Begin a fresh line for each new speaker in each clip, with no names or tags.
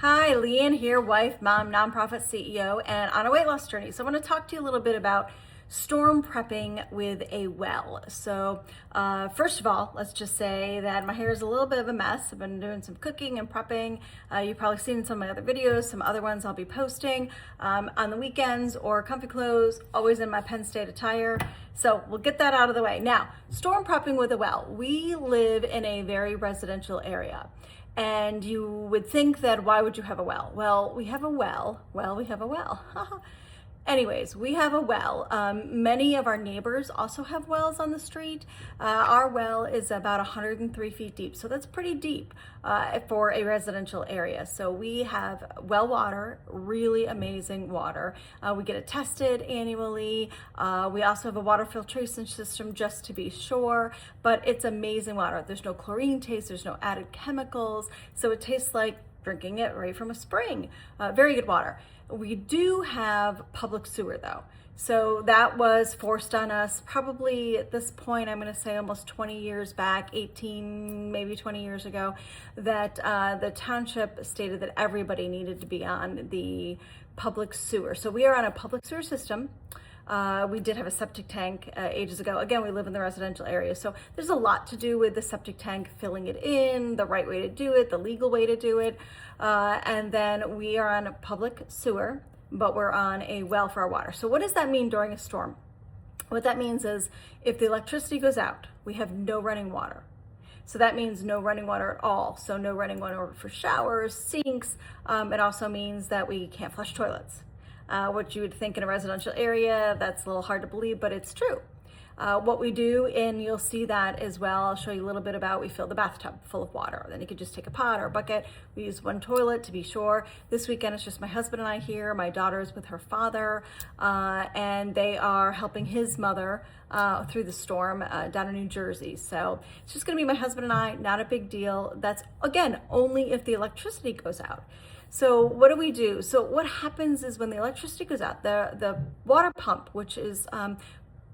Hi, Leanne here, wife, mom, nonprofit CEO, and on a weight loss journey. So I want to talk to you a little bit about storm prepping with a well. First of all, let's just say that my hair is a little bit of a mess. I've been doing some cooking and prepping. You've probably seen some of my other videos, some other ones I'll be posting on the weekends or comfy clothes, always in my Penn State attire. So we'll get that out of the way. Now, storm prepping with a well. We live in a very residential area. And you would think that why would you have a well? Well, we have a well. We have a well. Anyways, we have a well. Many of our neighbors also have wells on the street. Our well is about 103 feet deep, so that's pretty deep for a residential area. So we have well water, really amazing water. We get it tested annually. We also have a water filtration system just to be sure, but it's amazing water. There's no chlorine taste, there's no added chemicals, so it tastes like drinking it right from a spring. Very good water. We do have public sewer though. So that was forced on us probably at this point, I'm going to say almost 20 years back, 18, maybe 20 years ago, that the township stated that everybody needed to be on the public sewer. So we are on a public sewer system. We did have a septic tank ages ago. Again, we live in the residential area, so there's a lot to do with the septic tank, filling it in, the right way to do it, the legal way to do it. And then we are on a public sewer, but we're on a well for our water. So what does that mean during a storm? What that means is if the electricity goes out, we have no running water. So that means no running water at all. So no running water for showers, sinks. It also means that we can't flush toilets. What you would think in a residential area, that's a little hard to believe, but it's true. What we do, and you'll see that as well, I'll show you a little bit about, we fill the bathtub full of water. Then you could just take a pot or a bucket. We use one toilet to be sure. This weekend it's just my husband and I here. My daughter is with her father, and they are helping his mother through the storm down in New Jersey. So it's just gonna be my husband and I, not a big deal. That's, again, only if the electricity goes out. So what do we do? So what happens is when the electricity goes out, the water pump, which is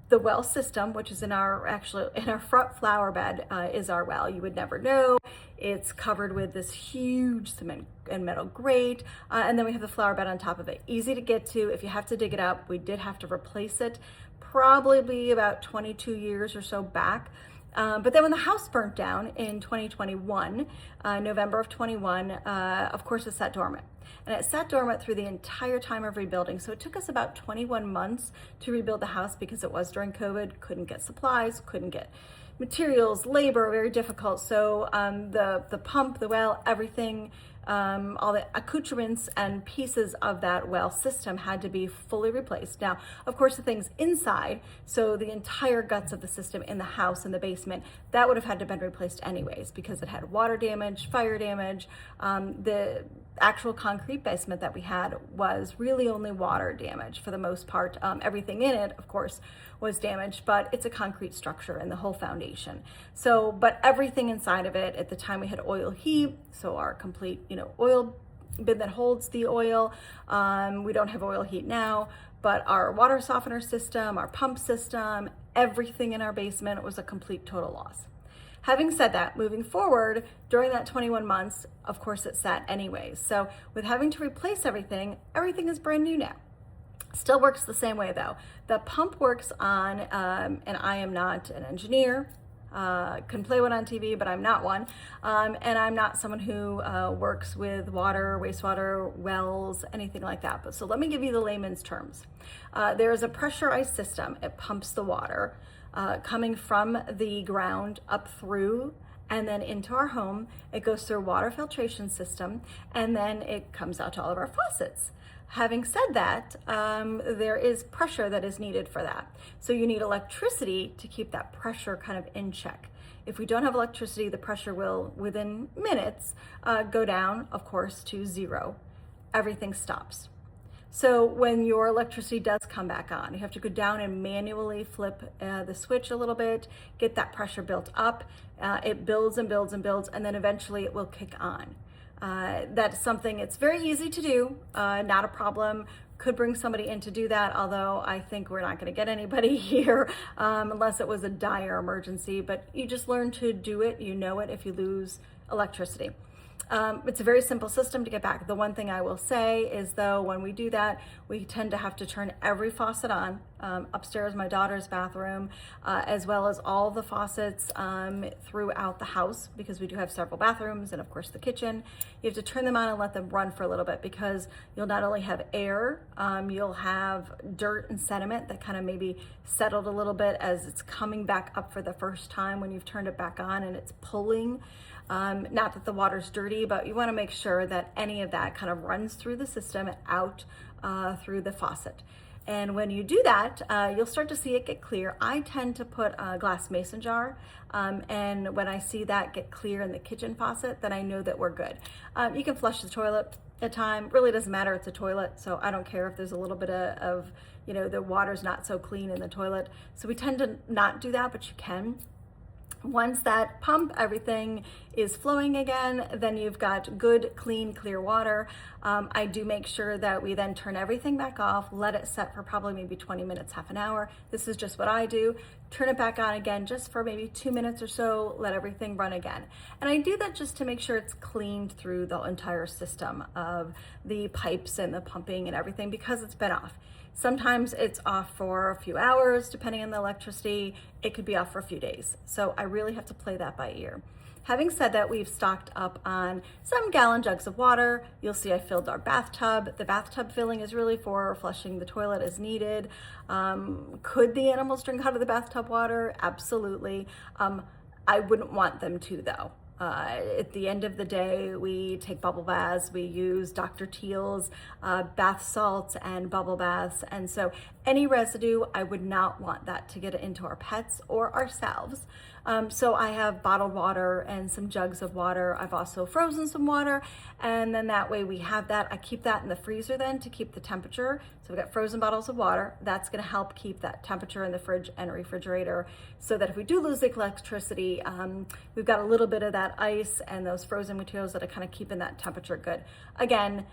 the well system, which is in our front flower bed, is our well. You would never know. It's covered with this huge cement and metal grate, and then we have the flower bed on top of it. Easy to get to. If you have to dig it up, we did have to replace it, probably about 22 years or so back. But then when the house burnt down in 2021, November of 21, of course it sat dormant. And it sat dormant through the entire time of rebuilding. So it took us about 21 months to rebuild the house because it was during COVID, couldn't get supplies, couldn't get materials, labor, very difficult. So the pump, the well, everything, all the accoutrements and pieces of that well system had to be fully replaced. Now, of course, the things inside, so the entire guts of the system in the house, in the basement, that would have had to have been replaced anyways because it had water damage, fire damage. The actual concrete basement that we had was really only water damage for the most part. Everything in it, of course, was damaged, but it's a concrete structure and the whole foundation. So, but everything inside of it, at the time we had oil heat, so our complete, oil bin that holds the oil. We don't have oil heat now, but our water softener system, our pump system, everything in our basement was a complete total loss. Having said that, moving forward, during that 21 months, of course it sat anyways. So with having to replace everything is brand new now. Still works the same way though. The pump works on, and I am not an engineer, can play one on TV, but I'm not one. And I'm not someone who works with water, wastewater, wells, anything like that. But so let me give you the layman's terms. There is a pressurized system. It pumps the water coming from the ground up through and then into our home. It goes through a water filtration system and then it comes out to all of our faucets. Having said that, there is pressure that is needed for that. So you need electricity to keep that pressure kind of in check. If we don't have electricity, the pressure will, within minutes, go down, of course, to zero. Everything stops. So when your electricity does come back on, you have to go down and manually flip the switch a little bit, get that pressure built up. It builds and builds and builds, and then eventually it will kick on. That's something, it's very easy to do, not a problem. Could bring somebody in to do that, although I think we're not gonna get anybody here unless it was a dire emergency, but you just learn to do it, you know it if you lose electricity. It's a very simple system to get back. The one thing I will say is, though, when we do that, we tend to have to turn every faucet on, upstairs, my daughter's bathroom, as well as all the faucets throughout the house, because we do have several bathrooms and, of course, the kitchen. You have to turn them on and let them run for a little bit, because you'll not only have air, you'll have dirt and sediment that kind of maybe settled a little bit as it's coming back up for the first time when you've turned it back on and it's pulling. Not that the water's dirty, but you want to make sure that any of that kind of runs through the system and out through the faucet. And when you do that, you'll start to see it get clear. I tend to put a glass mason jar, and when I see that get clear in the kitchen faucet, then I know that we're good. You can flush the toilet at time. Really doesn't matter, it's a toilet, so I don't care if there's a little bit of the water's not so clean in the toilet. So we tend to not do that, but you can. Once that pump, everything is flowing again, then you've got good, clean, clear water. I do make sure that we then turn everything back off, let it set for probably maybe 20 minutes, half an hour. This is just what I do. Turn it back on again just for maybe 2 minutes or so, let everything run again. And I do that just to make sure it's cleaned through the entire system of the pipes and the pumping and everything, because it's been off. Sometimes it's off for a few hours, depending on the electricity. It could be off for a few days. So I really have to play that by ear. Having said that, we've stocked up on some gallon jugs of water. You'll see I filled our bathtub. The bathtub filling is really for flushing the toilet as needed. Could the animals drink out of the bathtub water? Absolutely. I wouldn't want them to, though. At the end of the day, we take bubble baths. We use Dr. Teal's bath salts and bubble baths. And so any residue, I would not want that to get into our pets or ourselves. So I have bottled water and some jugs of water. I've also frozen some water, and then that way we have that. I keep that in the freezer then to keep the temperature. So we've got frozen bottles of water. That's gonna help keep that temperature in the fridge and refrigerator, so that if we do lose the electricity, we've got a little bit of that ice and those frozen materials that are kind of keeping that temperature good. Again,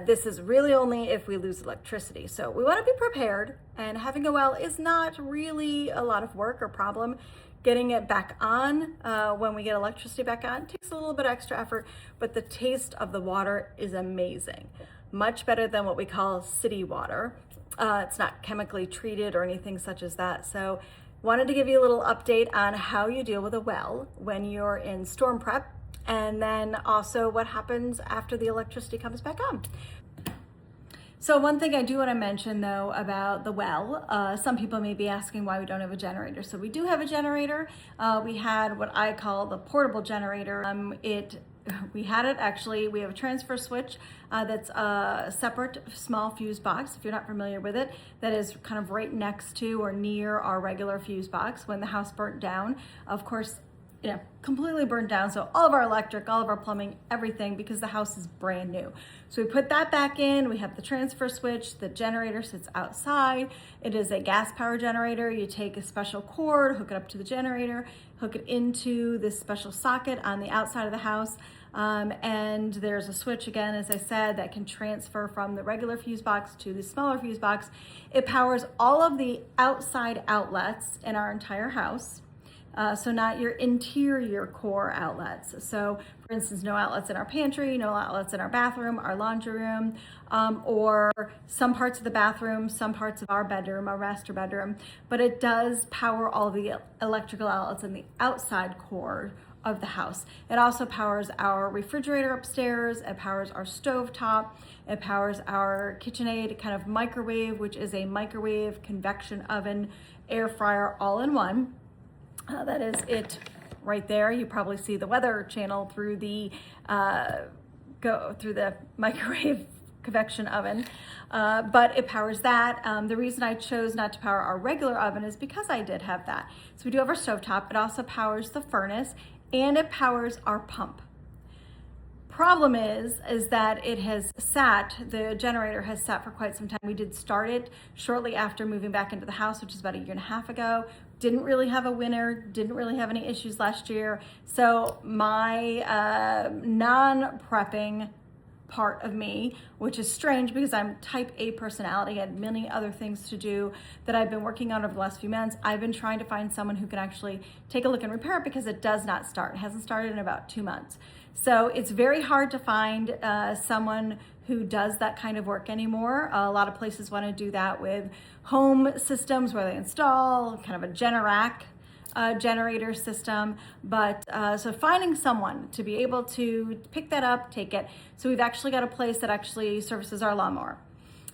this is really only if we lose electricity. So we wanna be prepared, and having a well is not really a lot of work or problem. Getting it back on when we get electricity back on takes a little bit extra effort, but the taste of the water is amazing. Much better than what we call city water. It's not chemically treated or anything such as that. So wanted to give you a little update on how you deal with a well when you're in storm prep, and then also what happens after the electricity comes back on. So one thing I do want to mention, though, about the well, some people may be asking why we don't have a generator. So we do have a generator. We had what I call the portable generator. We had it actually, we have a transfer switch that's a separate small fuse box, if you're not familiar with it, that is kind of right next to or near our regular fuse box. When the house burnt down, of course, completely burned down. So all of our electric, all of our plumbing, everything, because the house is brand new. So we put that back in. We have the transfer switch. The generator sits outside. It is a gas power generator. You take a special cord, hook it up to the generator, hook it into this special socket on the outside of the house. And there's a switch, again, as I said, that can transfer from the regular fuse box to the smaller fuse box. It powers all of the outside outlets in our entire house. So not your interior core outlets. So for instance, no outlets in our pantry, no outlets in our bathroom, our laundry room, or some parts of the bathroom, some parts of our bedroom, our master bedroom, but it does power all the electrical outlets in the outside core of the house. It also powers our refrigerator upstairs, it powers our stove top, it powers our KitchenAid kind of microwave, which is a microwave, convection oven, air fryer, all in one. That is it right there. You probably see the weather channel through the microwave convection oven, but it powers that. The reason I chose not to power our regular oven is because I did have that. So we do have our stovetop. It also powers the furnace, and it powers our pump. Problem is that it has sat, the generator has sat for quite some time. We did start it shortly after moving back into the house, which is about 1.5 years ago. Didn't really have a winter, didn't really have any issues last year. So my non-prepping part of me, which is strange because I'm type A personality and many other things to do that I've been working on over the last few months. I've been trying to find someone who can actually take a look and repair it because it does not start. It hasn't started in about 2 months. So it's very hard to find someone who does that kind of work anymore. A lot of places want to do that with home systems where they install kind of a Generac generator system. But so finding someone to be able to pick that up, take it. So we've actually got a place that actually services our lawnmower.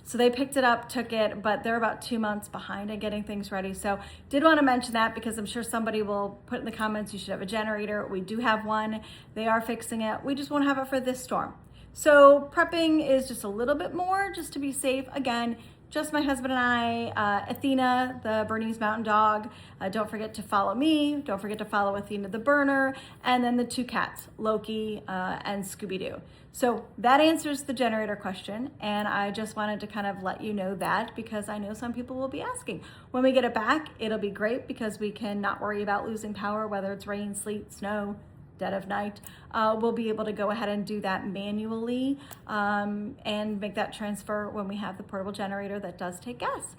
So they picked it up, took it, but they're about 2 months behind in getting things ready. So did want to mention that because I'm sure somebody will put in the comments, you should have a generator. We do have one. They are fixing it. We just won't have it for this storm. So prepping is just a little bit more just to be safe. Again, just my husband and I, Athena, the Bernese Mountain Dog. Don't forget to follow me. Don't forget to follow Athena the Burner. And then the 2 cats, Loki and Scooby-Doo. So that answers the generator question. And I just wanted to kind of let you know that because I know some people will be asking. When we get it back, it'll be great because we can not worry about losing power, whether it's rain, sleet, snow, dead of night. We'll be able to go ahead and do that manually and make that transfer when we have the portable generator that does take gas.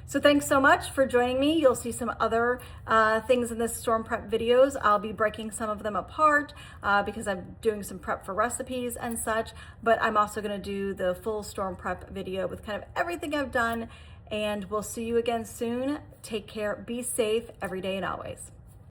So thanks so much for joining me. You'll see some other things in this storm prep videos. I'll be breaking some of them apart because I'm doing some prep for recipes and such, but I'm also gonna do the full storm prep video with kind of everything I've done, and we'll see you again soon. Take care, be safe every day and always.